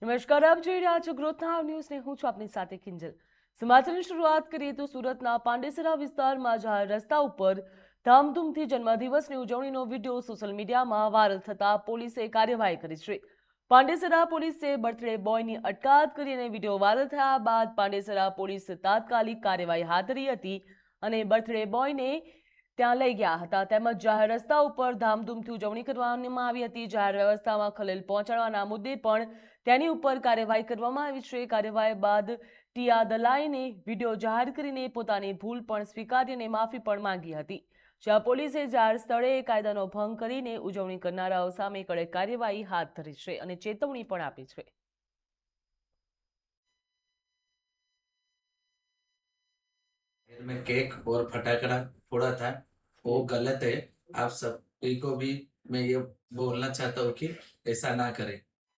નમસ્કાર, આપ જોઈ રહ્યા છો ગ્રોથ નાવ ન્યૂઝ ને હું છું આપની સાથે કિંજલ। સમાચારની શરૂઆત કરીએ તો સુરતના પાંડેસરા વિસ્તારમાં જાહેર રસ્તા ઉપર ધામધૂમથી જન્મદિવસની ઉજવણીનો વિડીયો સોશિયલ મીડિયામાં વાયરલ થતા પોલીસે કાર્યવાહી કરી છે। પાંડેસરા પોલીસે બર્થડે બોયની અટકાયત કરી અને વિડીયો વાયરલ થયા બાદ પાંડેસરા પોલીસ તાત્કાલિક કાર્યવાહી હાથ ધરી હતી અને બર્થડે બોયને ત્યાં લઈ ગયા હતા તેમજ જાહેર રસ્તા ઉપર ધામધૂમથી ઉજવણી કરવામાં આવી હતી। જાહેર વ્યવસ્થામાં ખલેલ પહોંચાડવાના મુદ્દે પણ તેની ઉપર કાર્યવાહી કરવામાં આવી છે। કાર્યવાહી બાદ ટીઆ દલાઈને વિડીયો જાહેર કરીને પોતાની ભૂલ પણ સ્વીકારી અને માફી પણ માંગી હતી। જ્યાં પોલીસે જાહેર સ્થળે કાયદાનો ભંગ કરીને ઉજવણી કરનારાઓ સામે કડક કાર્યવાહી હાથ ધરી છે અને ચેતવણી પણ આપી છે। में केक और फटाकड़ा फोड़ा था, वो गलत है। आप सभी को भी मैं ये बोलना चाहता हूँ कि ऐसा ना करें।